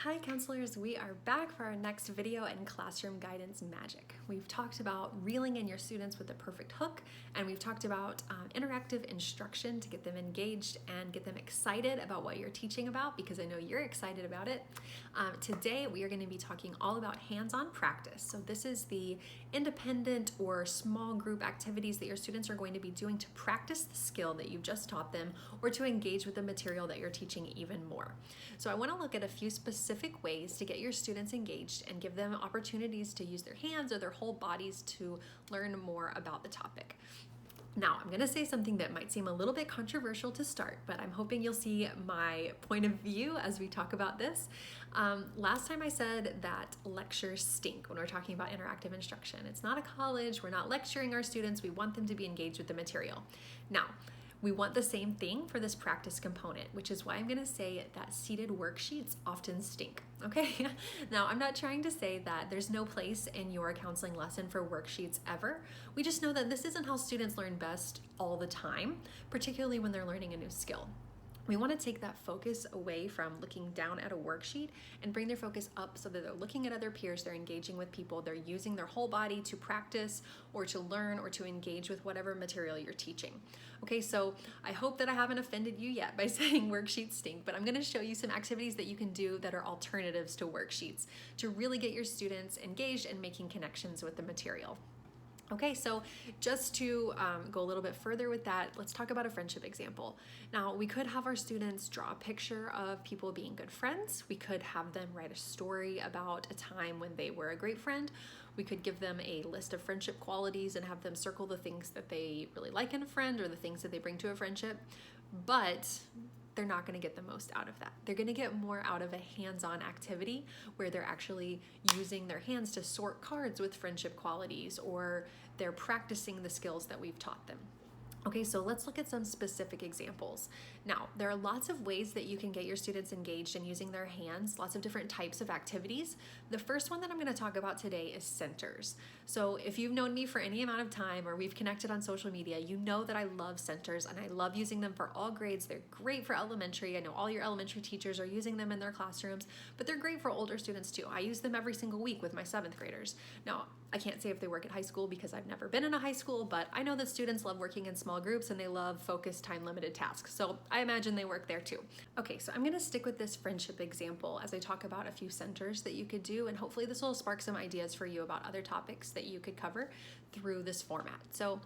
Hi counselors, we are back for our next video in Classroom Guidance Magic. We've talked about reeling in your students with the perfect hook, and we've talked about interactive instruction to get them engaged and get them excited about what you're teaching about, because I know you're excited about it. Today we are going to be talking all about hands-on practice. So this is the independent or small group activities that your students are going to be doing to practice the skill that you've just taught them or to engage with the material that you're teaching even more. So I want to look at a few specific ways to get your students engaged and give them opportunities to use their hands or their whole bodies to learn more about the topic. Now, I'm going to say something that might seem a little bit controversial to start, but I'm hoping you'll see my point of view as we talk about this. Last time I said that lectures stink when we're talking about interactive instruction. It's not a college, we're not lecturing our students, we want them to be engaged with the material. Now, we want the same thing for this practice component, which is why I'm going to say that seated worksheets often stink, okay? Now, I'm not trying to say that there's no place in your counseling lesson for worksheets ever. We just know that this isn't how students learn best all the time, particularly when they're learning a new skill. We want to take that focus away from looking down at a worksheet and bring their focus up so that they're looking at other peers, they're engaging with people, they're using their whole body to practice or to learn or to engage with whatever material you're teaching. Okay, so I hope that I haven't offended you yet by saying worksheets stink, but I'm going to show you some activities that you can do that are alternatives to worksheets to really get your students engaged and making connections with the material. Okay, so just to go a little bit further with that, let's talk about a friendship example. Now, we could have our students draw a picture of people being good friends. We could have them write a story about a time when they were a great friend. We could give them a list of friendship qualities and have them circle the things that they really like in a friend or the things that they bring to a friendship. But they're not going to get the most out of that. They're going to get more out of a hands-on activity where they're actually using their hands to sort cards with friendship qualities, or they're practicing the skills that we've taught them. Okay, so let's look at some specific examples. Now, there are lots of ways that you can get your students engaged in using their hands, lots of different types of activities. The first one that I'm going to talk about today is centers. So if you've known me for any amount of time or we've connected on social media, you know that I love centers and I love using them for all grades. They're great for elementary. I know all your elementary teachers are using them in their classrooms, but they're great for older students too. I use them every single week with my 7th graders. Now, I can't say if they work at high school because I've never been in a high school, but I know that students love working in small groups and they love focused, time-limited tasks. So I imagine they work there too. Okay, so I'm gonna stick with this friendship example as I talk about a few centers that you could do, and hopefully this will spark some ideas for you about other topics that you could cover through this format. So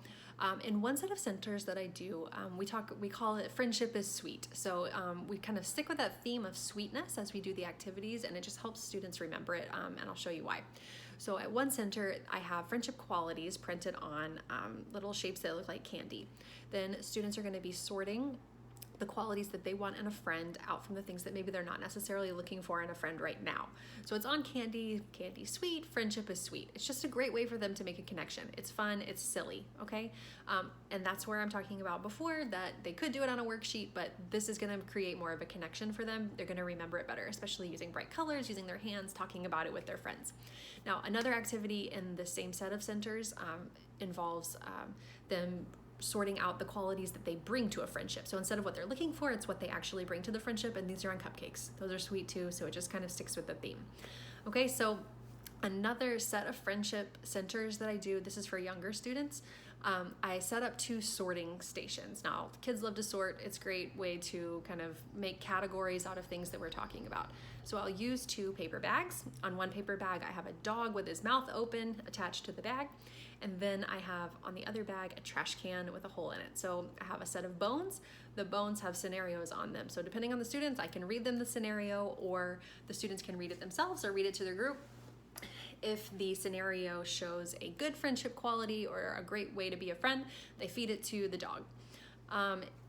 in one set of centers that I do, we call it friendship is sweet. So we kind of stick with that theme of sweetness as we do the activities, and it just helps students remember it, and I'll show you why. So at one center, I have friendship qualities printed on little shapes that look like candy. Then students are going to be sorting the qualities that they want in a friend out from the things that maybe they're not necessarily looking for in a friend right now. So it's on candy, candy sweet, friendship is sweet. It's just a great way for them to make a connection. It's fun, it's silly, okay? And that's where I'm talking about before, that they could do it on a worksheet, but this is gonna create more of a connection for them. They're gonna remember it better, especially using bright colors, using their hands, talking about it with their friends. Now, another activity in the same set of centers involves them sorting out the qualities that they bring to a friendship. So instead of what they're looking for, it's what they actually bring to the friendship, and these are on cupcakes. Those are sweet too, so it just kind of sticks with the theme. Okay, so another set of friendship centers that I do, this is for younger students, I set up 2 sorting stations. Now, kids love to sort. It's a great way to kind of make categories out of things that we're talking about. So I'll use 2 paper bags. On one paper bag, I have a dog with his mouth open attached to the bag. And then I have on the other bag a trash can with a hole in it. So I have a set of bones. The bones have scenarios on them. So depending on the students, I can read them the scenario, or the students can read it themselves or read it to their group. If the scenario shows a good friendship quality or a great way to be a friend, they feed it to the dog.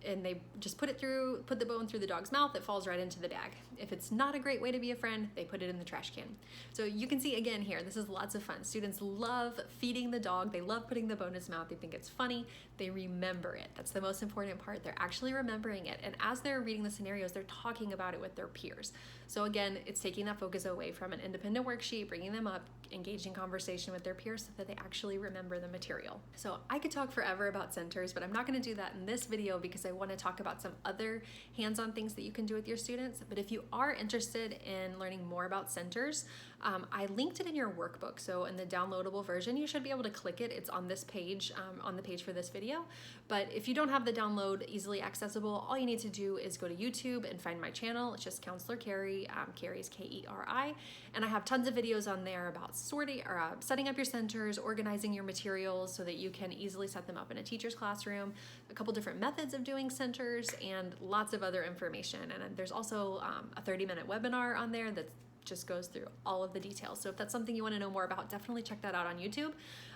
And they just put the bone through the dog's mouth, it falls right into the bag. If it's not a great way to be a friend, they put it in the trash can. So you can see again here, this is lots of fun. Students love feeding the dog, they love putting the bone in his mouth, they think it's funny, they remember it. That's the most important part, they're actually remembering it. And as they're reading the scenarios, they're talking about it with their peers. So again, it's taking that focus away from an independent worksheet, bringing them up, engaging conversation with their peers so that they actually remember the material. So I could talk forever about centers, but I'm not gonna do that in this video because I want to talk about some other hands-on things that you can do with your students. But if you are interested in learning more about centers, I linked it in your workbook. So in the downloadable version, you should be able to click it. It's on this page, on the page for this video. But if you don't have the download easily accessible, all you need to do is go to YouTube and find my channel. It's just Counselor Keri. Keri is Keri. And I have tons of videos on there about setting up your centers, organizing your materials so that you can easily set them up in a teacher's classroom, a couple different methods of doing centers, and lots of other information. And there's also a 30-minute webinar on there that just goes through all of the details. So if that's something you want to know more about, definitely check that out on YouTube.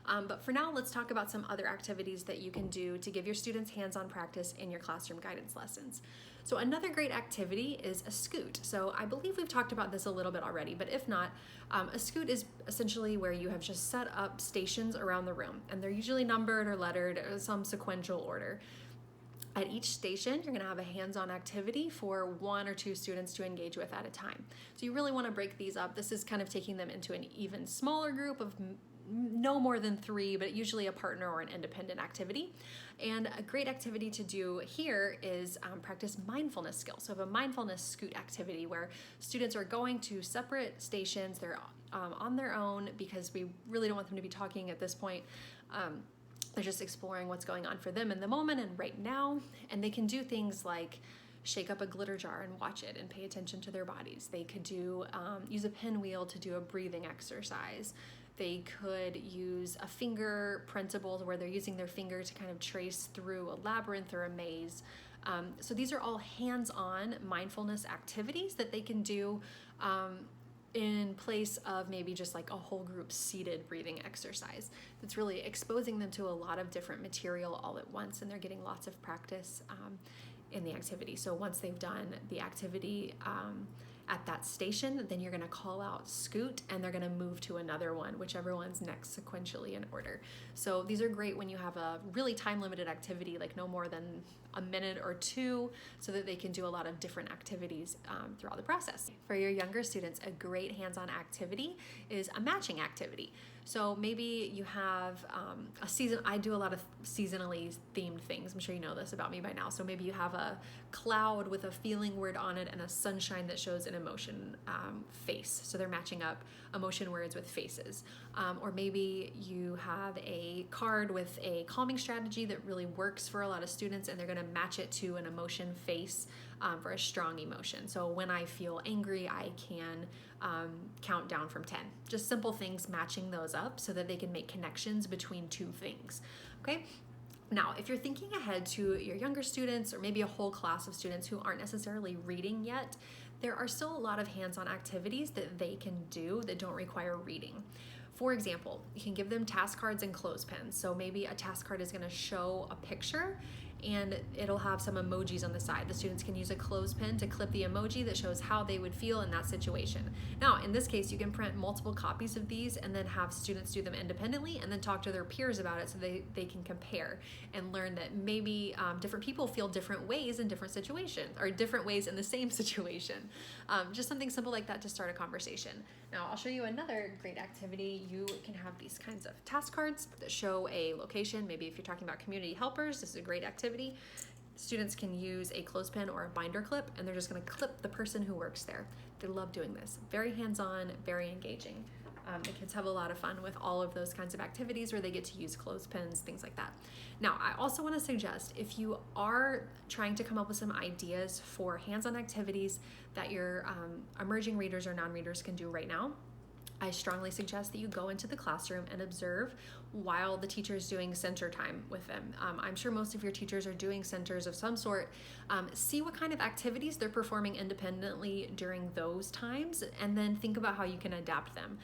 But for now, let's talk about some other activities that you can do to give your students hands-on practice in your classroom guidance lessons. So another great activity is a scoot. So I believe we've talked about this a little bit already, but if not, a scoot is essentially where you have just set up stations around the room, and they're usually numbered or lettered in some sequential order. At each station, you're going to have a hands-on activity for 1 or 2 students to engage with at a time. So you really want to break these up. This is kind of taking them into an even smaller group of no more than 3, but usually a partner or an independent activity. And a great activity to do here is practice mindfulness skills. So have a mindfulness scoot activity where students are going to separate stations. They're on their own because we really don't want them to be talking at this point. They're just exploring what's going on for them in the moment and right now. And they can do things like shake up a glitter jar and watch it and pay attention to their bodies. They could do use a pinwheel to do a breathing exercise. They could use a finger principle where they're using their finger to kind of trace through a labyrinth or a maze. So these are all hands-on mindfulness activities that they can do in place of maybe just like a whole group seated breathing exercise. It's really exposing them to a lot of different material all at once, and they're getting lots of practice in the activity. So once they've done the activity at that station, then you're going to call out scoot, and they're going to move to another one, whichever one's next sequentially in order. So these are great when you have a really time-limited activity, like no more than a minute or 2, so that they can do a lot of different activities throughout the process. For your younger students, a great hands-on activity is a matching activity. So maybe you have a season. I do a lot of seasonally themed things. I'm sure you know this about me by now. So maybe you have a cloud with a feeling word on it and a sunshine that shows an emotion face. So they're matching up emotion words with faces. Or maybe you have a card with a calming strategy that really works for a lot of students, and they're going to match it to an emotion face for a strong emotion. So when I feel angry, I can count down from 10. Just simple things, matching those up so that they can make connections between 2 things. Okay. Now, if you're thinking ahead to your younger students or maybe a whole class of students who aren't necessarily reading yet, there are still a lot of hands-on activities that they can do that don't require reading. For example, you can give them task cards and clothespins. So maybe a task card is going to show a picture and it'll have some emojis on the side. The students can use a clothespin to clip the emoji that shows how they would feel in that situation. Now, in this case, you can print multiple copies of these and then have students do them independently and then talk to their peers about it so they can compare and learn that maybe different people feel different ways in different situations, or different ways in the same situation. Just something simple like that to start a conversation. Now, I'll show you another great activity. You can have these kinds of task cards that show a location. Maybe if you're talking about community helpers, this is a great activity. Students can use a clothespin or a binder clip, and they're just going to clip the person who works there. They love doing this. Very hands-on, very engaging. The kids have a lot of fun with all of those kinds of activities where they get to use clothespins, things like that. Now, I also want to suggest, if you are trying to come up with some ideas for hands-on activities that your emerging readers or non-readers can do right now, I strongly suggest that you go into the classroom and observe while the teacher is doing center time with them. I'm sure most of your teachers are doing centers of some sort. See what kind of activities they're performing independently during those times, and then think about how you can adapt them.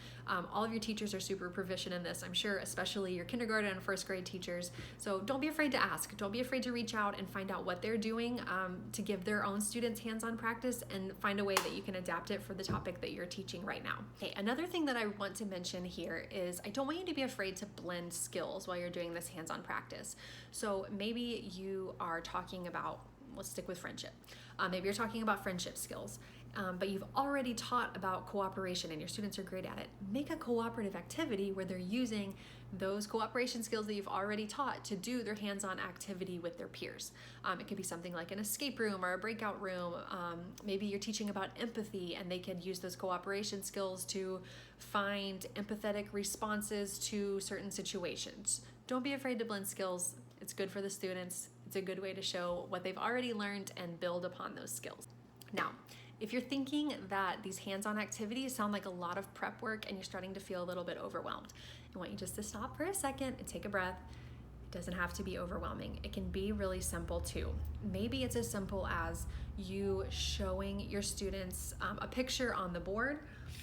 All of your teachers are super proficient in this, I'm sure, especially your kindergarten and first grade teachers. So don't be afraid to ask. Don't be afraid to reach out and find out what they're doing to give their own students hands-on practice, and find a way that you can adapt it for the topic that you're teaching right now. Okay, another thing that I want to mention here is I don't want you to be afraid to blend skills while you're doing this hands-on practice. So maybe you are talking about let's stick with friendship. Maybe you're talking about friendship skills, but you've already taught about cooperation and your students are great at it. Make a cooperative activity where they're using those cooperation skills that you've already taught to do their hands-on activity with their peers. It could be something like an escape room or a breakout room. Maybe you're teaching about empathy and they could use those cooperation skills to find empathetic responses to certain situations. Don't be afraid to blend skills. It's good for the students. It's a good way to show what they've already learned and build upon those skills. Now, if you're thinking that these hands-on activities sound like a lot of prep work and you're starting to feel a little bit overwhelmed, I want you just to stop for a second and take a breath. It doesn't have to be overwhelming. It can be really simple too. Maybe it's as simple as you showing your students a picture on the board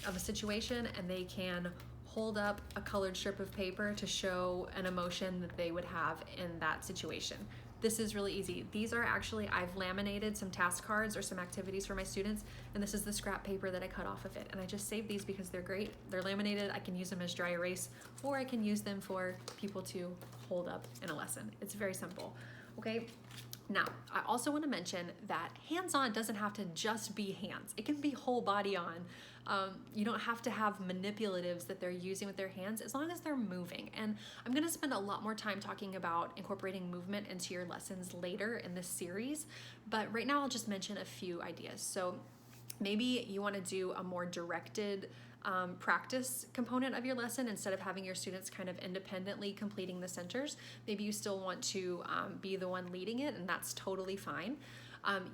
of a situation, and they can hold up a colored strip of paper to show an emotion that they would have in that situation. This is really easy. These are actually, I've laminated some task cards or some activities for my students, and this is the scrap paper that I cut off of it. And I just saved these because they're great. They're laminated. I can use them as dry erase, or I can use them for people to hold up in a lesson. It's very simple, okay? Now, I also want to mention that hands-on doesn't have to just be hands. It can be whole body on. You don't have to have manipulatives that they're using with their hands as long as they're moving. And I'm going to spend a lot more time talking about incorporating movement into your lessons later in this series. But right now I'll just mention a few ideas. So maybe you want to do a more directed practice component of your lesson instead of having your students kind of independently completing the centers. Maybe you still want to be the one leading it, and that's totally fine.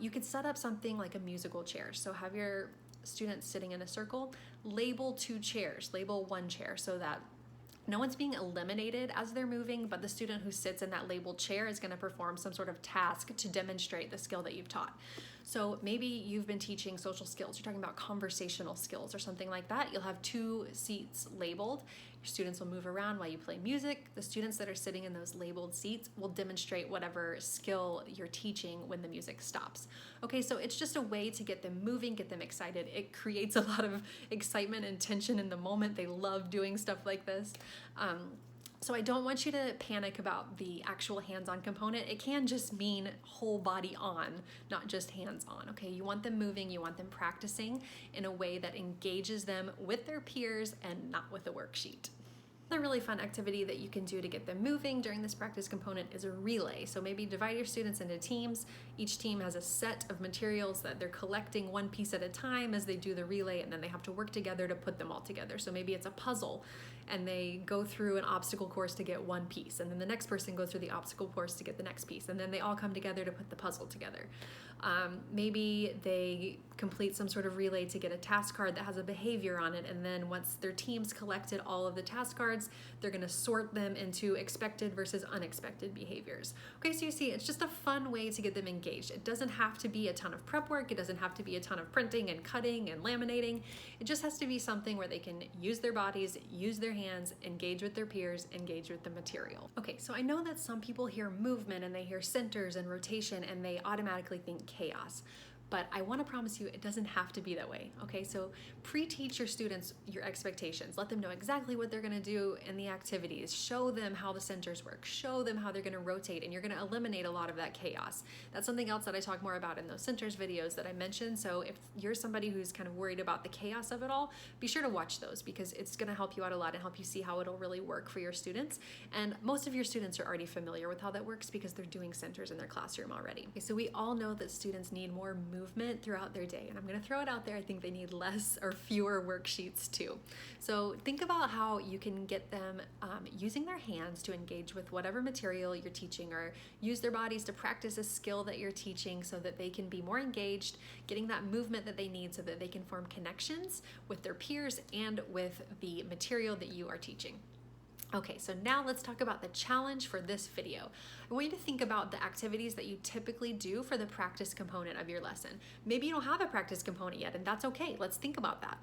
You could set up something like a musical chair. So have your students sitting in a circle, label 2 chairs, label 1 chair so that no one's being eliminated as they're moving, but the student who sits in that labeled chair is going to perform some sort of task to demonstrate the skill that you've taught. So maybe you've been teaching social skills, you're talking about conversational skills or something like that. You'll have 2 seats labeled. Your students will move around while you play music. The students that are sitting in those labeled seats will demonstrate whatever skill you're teaching when the music stops. Okay, so it's just a way to get them moving, get them excited. It creates a lot of excitement and tension in the moment. They love doing stuff like this. So I don't want you to panic about the actual hands-on component. It can just mean whole body on, not just hands-on, okay? You want them moving, you want them practicing in a way that engages them with their peers and not with a worksheet. Another really fun activity that you can do to get them moving during this practice component is a relay. So maybe divide your students into teams. Each team has a set of materials that they're collecting one piece at a time as they do the relay, and then they have to work together to put them all together. So maybe it's a puzzle and they go through an obstacle course to get one piece, and then the next person goes through the obstacle course to get the next piece, and then they all come together to put the puzzle together. Maybe they complete some sort of relay to get a task card that has a behavior on it, and then once their teams collected all of the task cards, they're going to sort them into expected versus unexpected behaviors. Okay, so you see, it's just a fun way to get them engaged. It doesn't have to be a ton of prep work. It doesn't have to be a ton of printing and cutting and laminating. It just has to be something where they can use their bodies, use their hands, engage with their peers, engage with the material. Okay, so I know that some people hear movement and they hear centers and rotation and they automatically think chaos. But I want to promise you it doesn't have to be that way, okay? So pre-teach your students your expectations. Let them know exactly what they're going to do in the activities. Show them how the centers work. Show them how they're going to rotate, and you're going to eliminate a lot of that chaos. That's something else that I talk more about in those centers videos that I mentioned. So if you're somebody who's kind of worried about the chaos of it all, be sure to watch those because it's going to help you out a lot and help you see how it'll really work for your students. And most of your students are already familiar with how that works because they're doing centers in their classroom already. Okay, so we all know that students need more movement throughout their day, and I'm going to throw it out there. I think they need less or fewer worksheets too. So think about how you can get them using their hands to engage with whatever material you're teaching, or use their bodies to practice a skill that you're teaching so that they can be more engaged, getting that movement that they need so that they can form connections with their peers and with the material that you are teaching. Okay, so now let's talk about the challenge for this video. I want you to think about the activities that you typically do for the practice component of your lesson. Maybe you don't have a practice component yet, and that's okay. Let's think about that.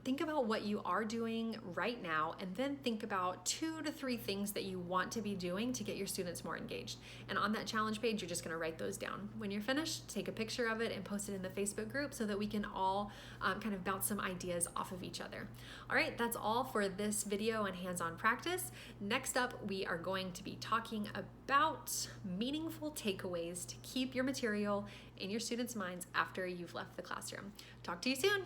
Think about what you are doing right now, and then think about 2 to 3 things that you want to be doing to get your students more engaged. And on that challenge page, you're just gonna write those down. When you're finished, take a picture of it and post it in the Facebook group so that we can all kind of bounce some ideas off of each other. All right, that's all for this video on hands-on practice. practice. Next up, we are going to be talking about meaningful takeaways to keep your material in your students' minds after you've left the classroom. Talk to you soon.